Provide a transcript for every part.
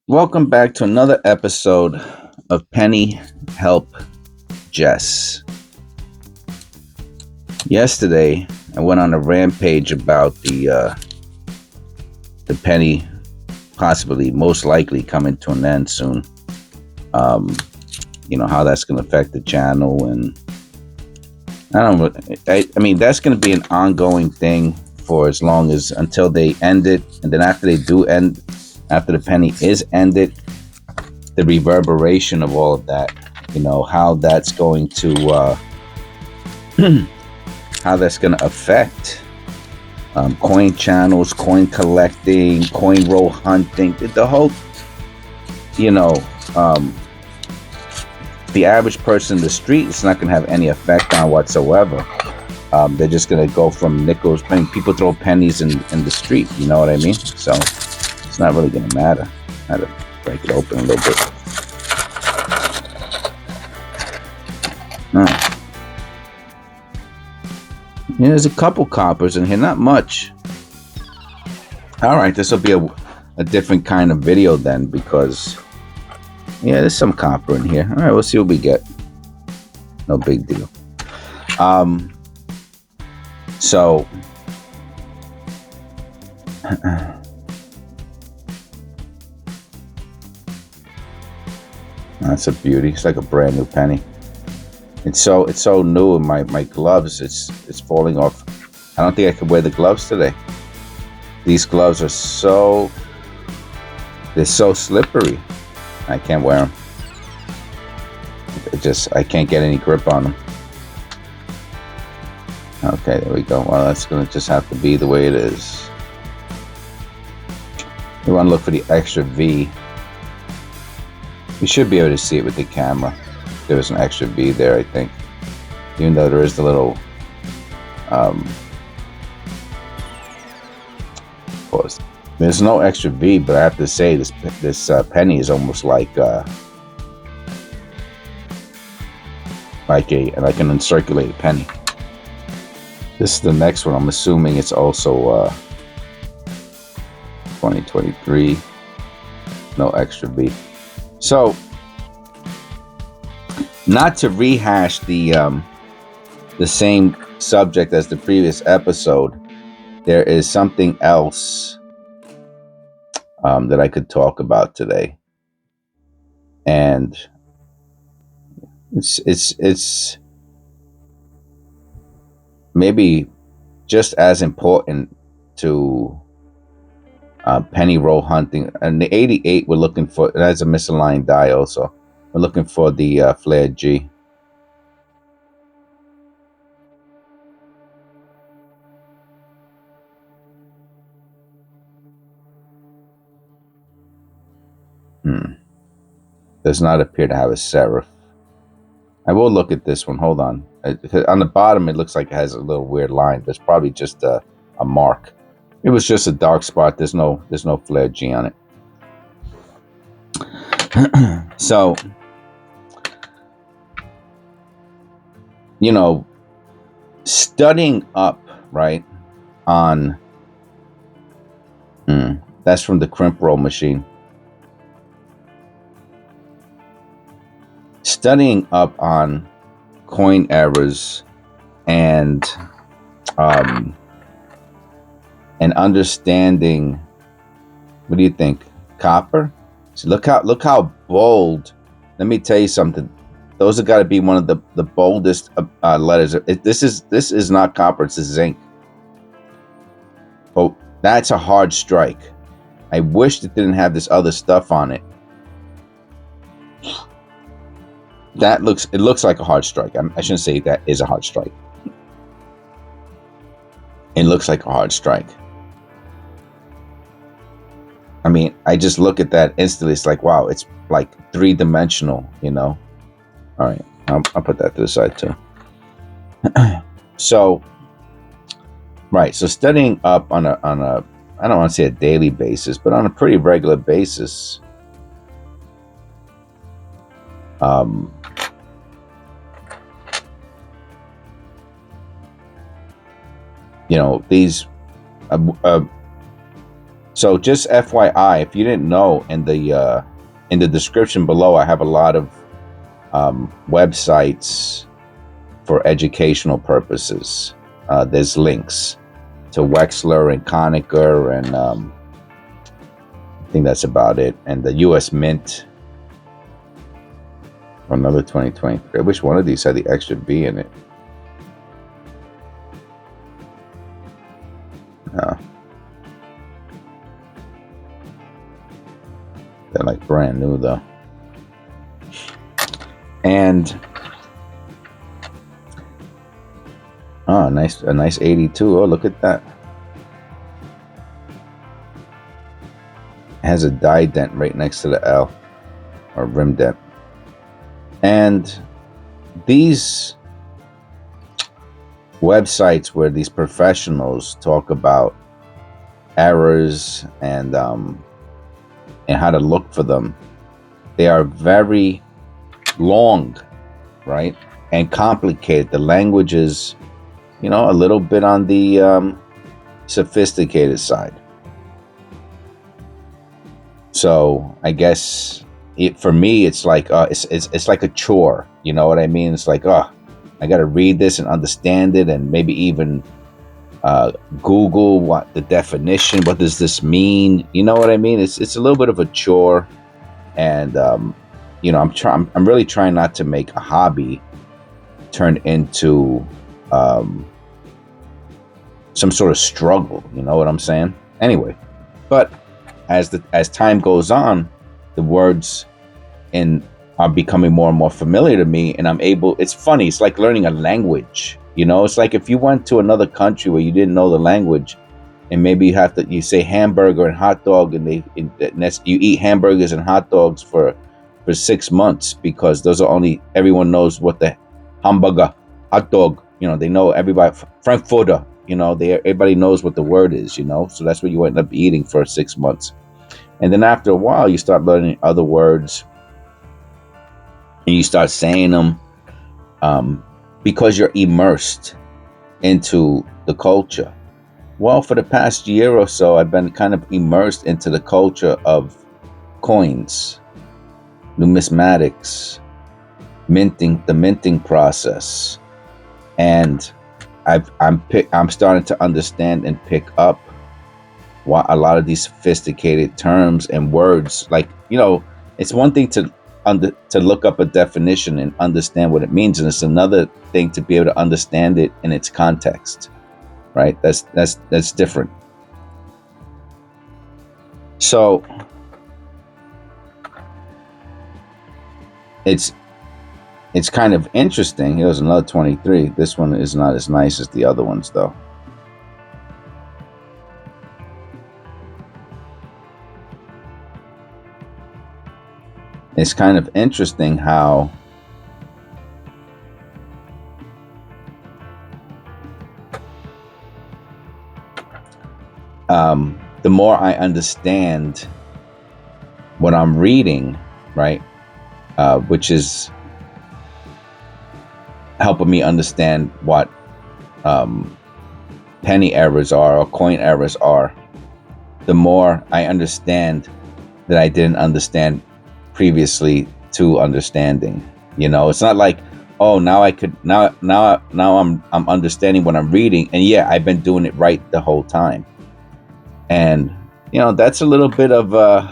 Welcome back to another episode of Penny Help Jess. Yesterday, I went on a rampage about the penny possibly, most likely, coming to an end soon. How that's going to affect the channel, and I mean that's going to be an ongoing thing for as long as until they end it, and then after they do end. After the penny is ended, the reverberation of all of that, how that's going to how that's going to affect coin channels, coin collecting, coin roll hunting, the whole, the average person in the street, it's not going to have any effect on whatsoever. They're just going to go from nickels. People throw pennies in the street, you know what I mean? So it's not really going to matter. I had to break it open a little bit. Yeah, there's a couple coppers in here, not much. All right, this will be a different kind of video then, because there's some copper in here. All right, we'll see what we get. No big deal. So that's a beauty. It's like a brand new penny. It's so new in my gloves. It's falling off. I don't think I could wear the gloves today. These gloves are they're so slippery. I can't wear them. I can't get any grip on them. Okay, there we go. Well, that's gonna just have to be the way it is. We want to look for the extra V. We should be able to see it with the camera. There was an extra V there, I think. Even though there is the little pause. There's no extra V, but I have to say this penny is almost like an uncirculated penny. This is the next one. I'm assuming it's also 2023. No extra V. So, not to rehash the same subject as the previous episode, there is something else that I could talk about today, and it's maybe just as important to penny roll hunting. And the 88, we're looking for, it has a misaligned die also. We're looking for the flared G. Does not appear to have a serif. I will look at this one. Hold on. On the bottom, it looks like it has a little weird line. There's probably just a mark. It was just a dark spot. There's no flared G on it. So, studying up, right, on that's from the crimp roll machine. Studying up on coin errors and understanding. What do you think? Copper? So look how bold. Let me tell you something. Those have got to be one of the boldest letters. This is not copper. It's a zinc. But that's a hard strike. I wish it didn't have this other stuff on it. It looks like a hard strike. I shouldn't say that is a hard strike. It looks like a hard strike. I mean, I just look at that instantly. It's like, wow, it's like three-dimensional, All right, I'll put that to the side too. So, right. So studying up on a I don't want to say a daily basis, but on a pretty regular basis. These So just FYI, if you didn't know, in the description below, I have a lot of websites for educational purposes. There's links to Wexler and Conacher, and I think that's about it. And the U.S. Mint for another 2023. I wish one of these had the extra B in it. They're like brand new though. And a nice 82. Oh, look at that. It has a die dent right next to the L, or rim dent. And these websites where these professionals talk about errors and how to look for them, they are very long, right, and complicated. The language is, a little bit on the sophisticated side. So I guess for me, it's like it's like a chore. You know what I mean? It's like, I got to read this and understand it, and maybe even Google what the definition. What does this mean? You know what I mean? It's a little bit of a chore, and I'm really trying not to make a hobby turn into some sort of struggle. You know what I'm saying? Anyway, but as time goes on, the words are becoming more and more familiar to me, and I'm able. It's funny. It's like learning a language. It's like if you went to another country where you didn't know the language, and maybe you say hamburger and hot dog, and you eat hamburgers and hot dogs for 6 months, because those are everyone knows what the hamburger, hot dog. They know everybody. Frankfurter. Everybody knows what the word is. So that's what you end up eating for 6 months, and then after a while, you start learning other words, and you start saying them. Because you're immersed into the culture. Well, for the past year or so, I've been kind of immersed into the culture of coins, numismatics, the minting process, and I'm starting to understand and pick up what a lot of these sophisticated terms and words. Like, it's one thing to look up a definition and understand what it means, and it's another thing to be able to understand it in its context, right? That's different. So it's kind of interesting. Here's another 23. This one is not as nice as the other ones, though. It's kind of interesting how the more I understand what I'm reading, right, which is helping me understand what penny errors are or coin errors are, the more I understand that I didn't understand previously to understanding. It's not like, oh, now I'm understanding what I'm reading, and yeah, I've been doing it right the whole time. And that's a little bit of a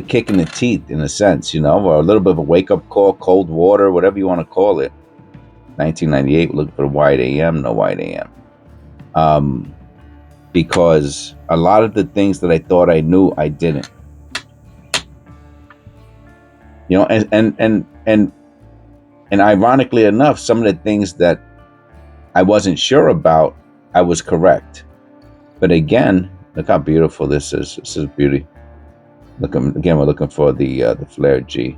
kick in the teeth, in a sense, or a little bit of a wake-up call, cold water, whatever you want to call it. 1998, looking for the wide AM, no wide AM. Because a lot of the things that I thought I knew, I didn't. And ironically enough, some of the things that I wasn't sure about, I was correct. But again, look how beautiful this is. This is beauty. Again, we're looking for the flared G.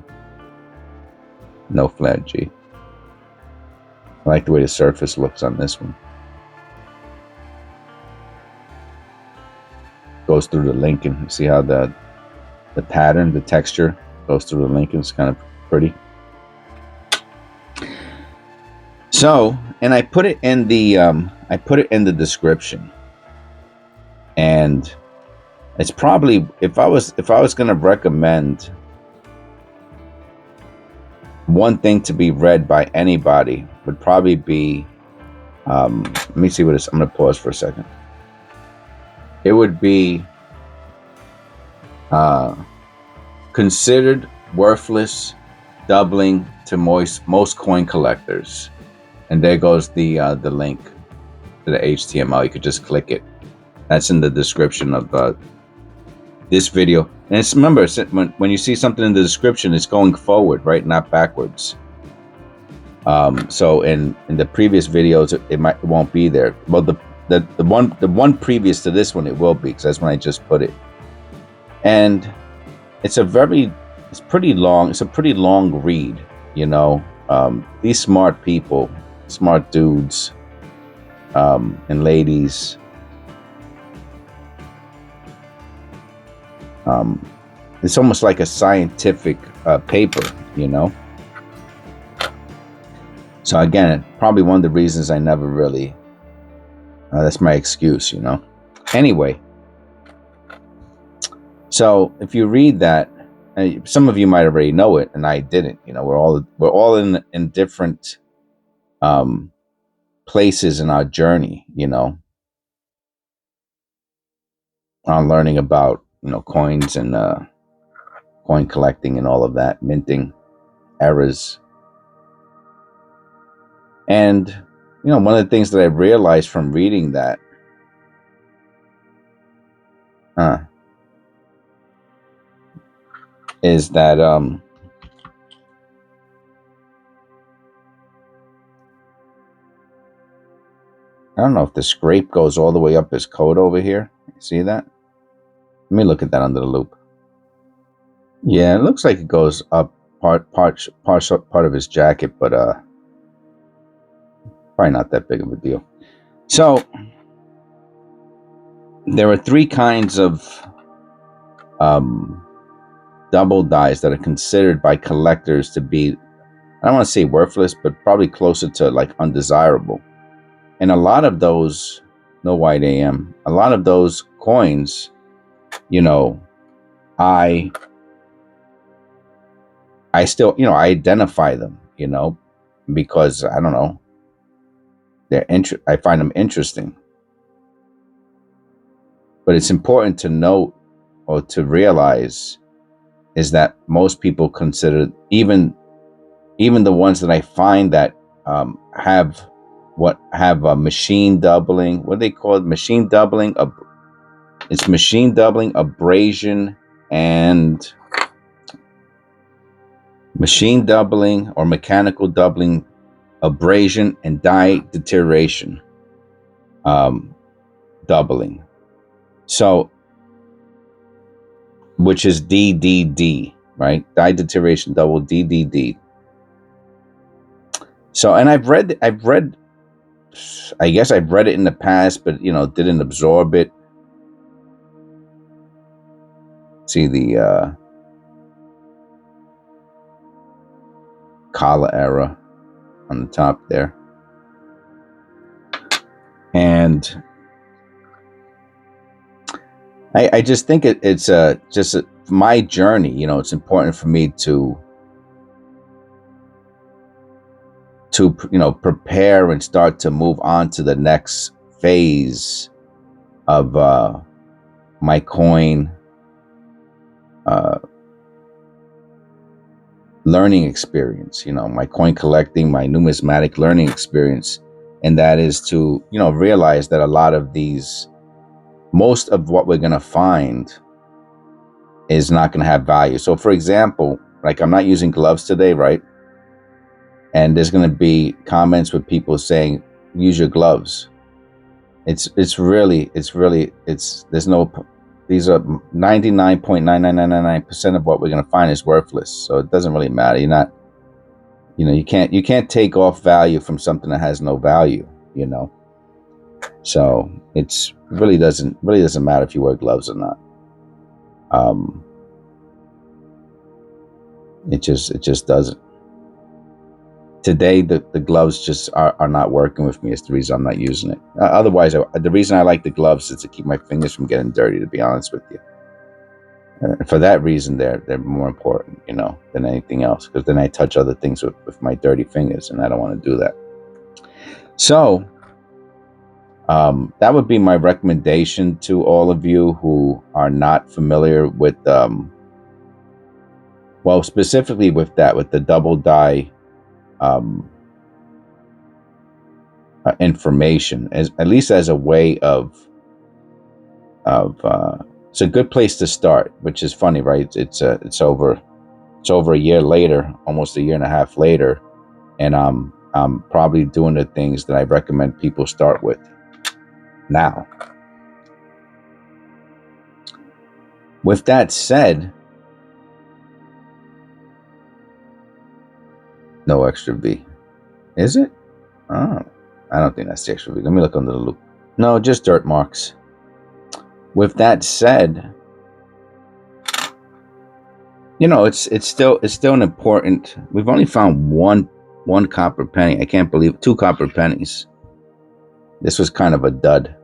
No flared G. I like the way the surface looks on this one. Goes through the Lincoln. You see how the pattern, the texture goes through the Lincoln. It's kind of pretty. So, and I put it in the description. And it's probably, if I was going to recommend one thing to be read by anybody, would probably be, let me see what it's, I'm going to pause for a second. It would be Considered Worthless, Doubling to Most Coin Collectors. And there goes the link to the HTML. You could just click it. That's in the description of this video. And it's, remember, when you see something in the description, it's going forward, right? Not backwards. So in the previous videos, it won't be there. Well, the one previous to this one, it will be, because that's when I just put it. And it's pretty long. It's a pretty long read, you know. These smart people, smart dudes, and ladies, it's almost like a scientific paper, you know. So again, probably one of the reasons I never really, that's my excuse, you know. Anyway, so if you read that, some of you might already know it, and I didn't. You know, we're all in different places in our journey, you know, on learning about, you know, coins and coin collecting and all of that, minting, errors. And, you know, one of the things that I realized from reading that, is that I don't know if the scrape goes all the way up his coat over here. See that? Let me look at that under the loop. Yeah, it looks like it goes up part of his jacket, but probably not that big of a deal. So there are three kinds of double dies that are considered by collectors to be, I don't want to say worthless, but probably closer to like undesirable. And a lot of those, no white AM, a lot of those coins, you know, I still, you know, I identify them, you know, because I don't know, I find them interesting. But it's important to note or to realize is that most people consider, even the ones that I find that have machine doubling, what do they call it? Machine doubling. It's machine doubling, abrasion, and machine doubling or mechanical doubling, abrasion, and die deterioration doubling. So, which is DDD, right? Die deterioration double, DDD. So, and I've read, I guess I've read it in the past, but, you know, didn't absorb it. See the collar error on the top there. And I just think it's just my journey, you know. It's important for me to you know, prepare and start to move on to the next phase of my coin learning experience, you know, my coin collecting, my numismatic learning experience. And that is to, you know, realize that a lot of these, most of what we're going to find is not going to have value. So for example, like I'm not using gloves today, right? And there's going to be comments with people saying, use your gloves. There's no, these are 99.99999% of what we're going to find is worthless. So it doesn't really matter. You're not, you know, you can't take off value from something that has no value, you know? So it's really doesn't matter if you wear gloves or not. It just doesn't. Today, the gloves just are not working with me. It's the reason I'm not using it. Otherwise, the reason I like the gloves is to keep my fingers from getting dirty, to be honest with you. For that reason, they're more important, you know, than anything else, because then I touch other things with my dirty fingers, and I don't want to do that. So that would be my recommendation to all of you who are not familiar with, well, specifically with the double die information, at least as a way of it's a good place to start, which is funny, right? It's over a year later, almost a year and a half later, and I'm probably doing the things that I recommend people start with now. With that said, no extra V. Is it? Oh, I don't think that's the extra V. Let me look under the loop. No, just dirt marks. With that said, you know, it's still an important. We've only found one copper penny. I can't believe 2 copper pennies. This was kind of a dud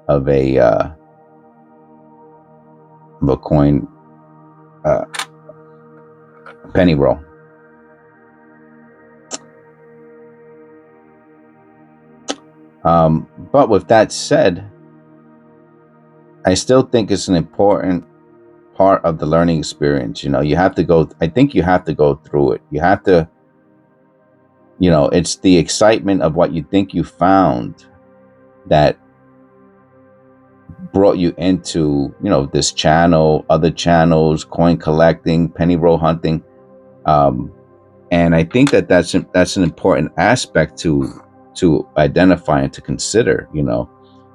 of a coin, penny roll. But with that said, I still think it's an important part of the learning experience. You know, you have to go. I think you have to go through it. You have to. You know, it's the excitement of what you think you found that brought you into, you know, this channel, other channels, coin collecting, penny roll hunting, and I think that's an important aspect to identify and to consider. You know,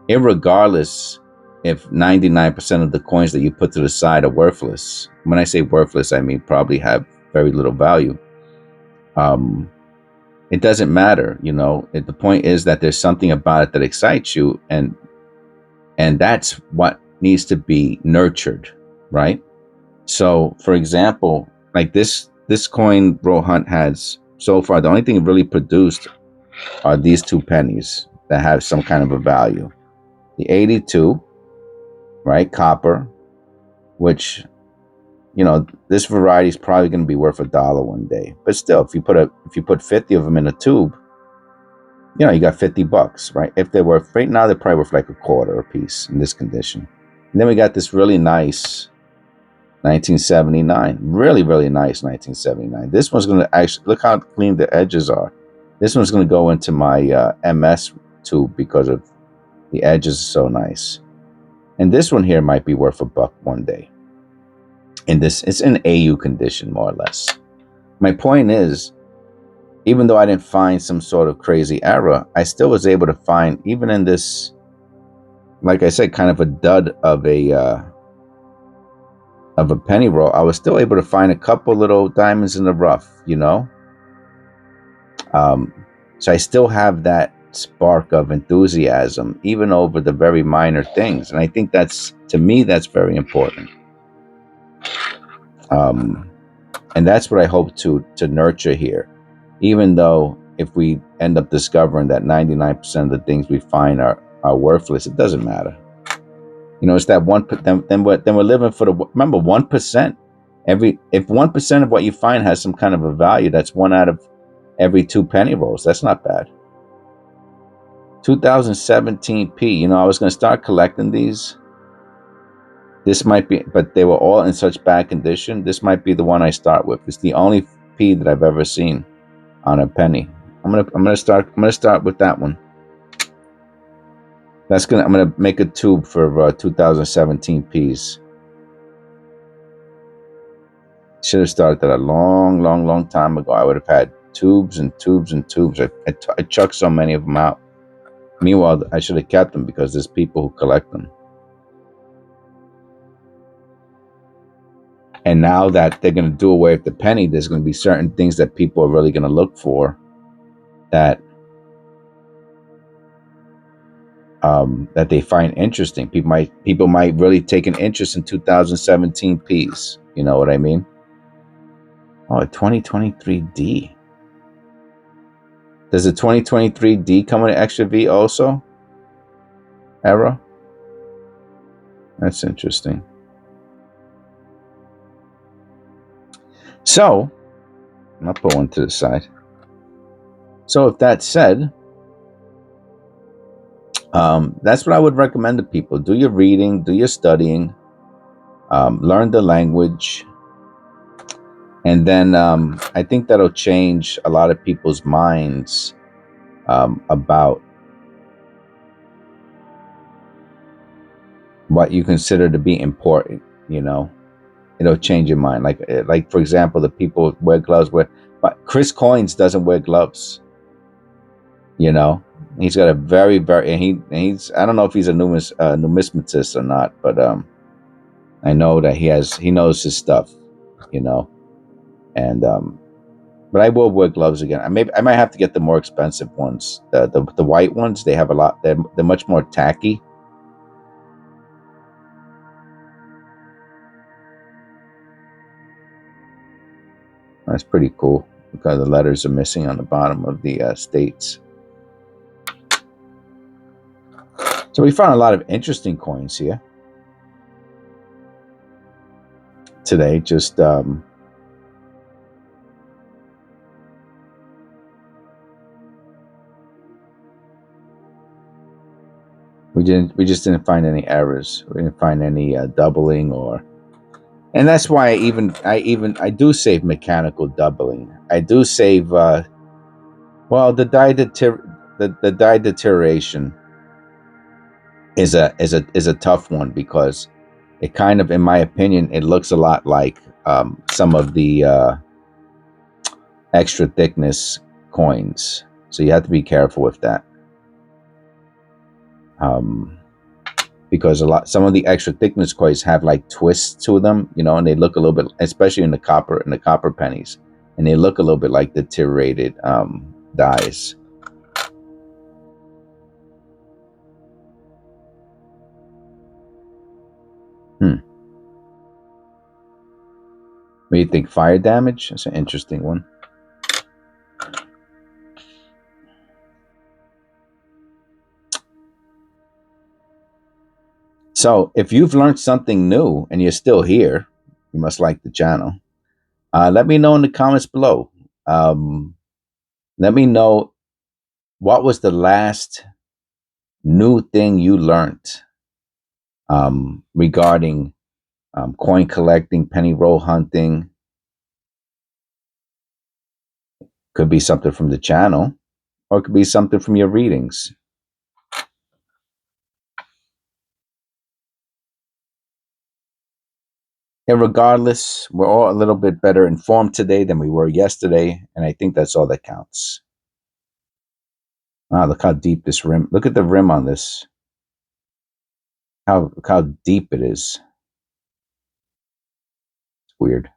irregardless if 99% of the coins that you put to the side are worthless. When I say worthless, I mean probably have very little value. It doesn't matter, you know. The point is that there's something about it that excites you, and that's what needs to be nurtured, right? So, for example, like this coin roll hunt has so far, the only thing it really produced are these 2 pennies that have some kind of a value. The 82, right, copper, which, you know, this variety is probably going to be worth $1 one day. But still, if you put 50 of them in a tube, you know, you got $50, right? If they're worth, right now, they're probably worth like a quarter a piece in this condition. And then we got this really nice 1979, really, really nice 1979. This one's going to actually, look how clean the edges are. This one's going to go into my MS tube because of the edges are so nice. And this one here might be worth $1 one day. And this, it's in AU condition, more or less. My point is, even though I didn't find some sort of crazy error, I still was able to find, even in this, like I said, kind of a dud of a penny roll, I was still able to find a couple little diamonds in the rough, you know? So I still have that spark of enthusiasm, even over the very minor things. And I think that's, to me, that's very important. And that's what I hope to nurture here. Even though if we end up discovering that 99% of the things we find are worthless, it doesn't matter. You know, it's that one. Then we're living for the. Remember, 1%. If 1% of what you find has some kind of a value, that's 1 out of every 2 penny rolls. That's not bad. 2017 P. You know, I was going to start collecting these. This might be, but they were all in such bad condition. This might be the one I start with. It's the only P that I've ever seen on a penny. I'm gonna start with that one. I'm gonna make a tube for 2017 Ps. Should have started that a long time ago. I would have had tubes and tubes and tubes. I chucked so many of them out. Meanwhile, I should have kept them because there's people who collect them. And now that they're going to do away with the penny, there's going to be certain things that people are really going to look for that that they find interesting. People might really take an interest in 2017 Ps. You know what I mean? Oh, a 2023 D. Does the 2023 D come with an extra V also? Arrow? That's interesting. So, I'll put one to the side. So, if that's said, that's what I would recommend to people. Do your reading, do your studying, learn the language, and then I think that'll change a lot of people's minds about what you consider to be important. You know, it'll change your mind. Like for example, the people wear gloves. But Chris Coins doesn't wear gloves. You know, he's got a very and he's I don't know if he's a numismatist or not, but I know that he knows his stuff. You know, and but I will wear gloves again. I might have to get the more expensive ones. The white ones, they have a lot. They're much more tacky. That's pretty cool because the letters are missing on the bottom of the states. So we found a lot of interesting coins here today. Just we just didn't find any errors. We didn't find any doubling or, and that's why I do save mechanical doubling. I do save well the die deterioration is a tough one because it kind of, in my opinion, it looks a lot like some of the extra thickness coins. So you have to be careful with that. Because some of the extra thickness coins have like twists to them, you know, and they look a little bit, especially in the copper pennies, and they look a little bit like deteriorated dies. What do you think? Fire damage? That's an interesting one. So if you've learned something new and you're still here, you must like the channel. Let me know in the comments below. Let me know what was the last new thing you learned regarding coin collecting, penny roll hunting. Could be something from the channel, or it could be something from your readings. And regardless, we're all a little bit better informed today than we were yesterday, and I think that's all that counts. Wow, look how deep this rim. Look at the rim on this. Look how deep it is. It's weird.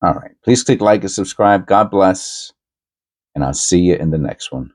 All right. Please click like and subscribe. God bless. And I'll see you in the next one.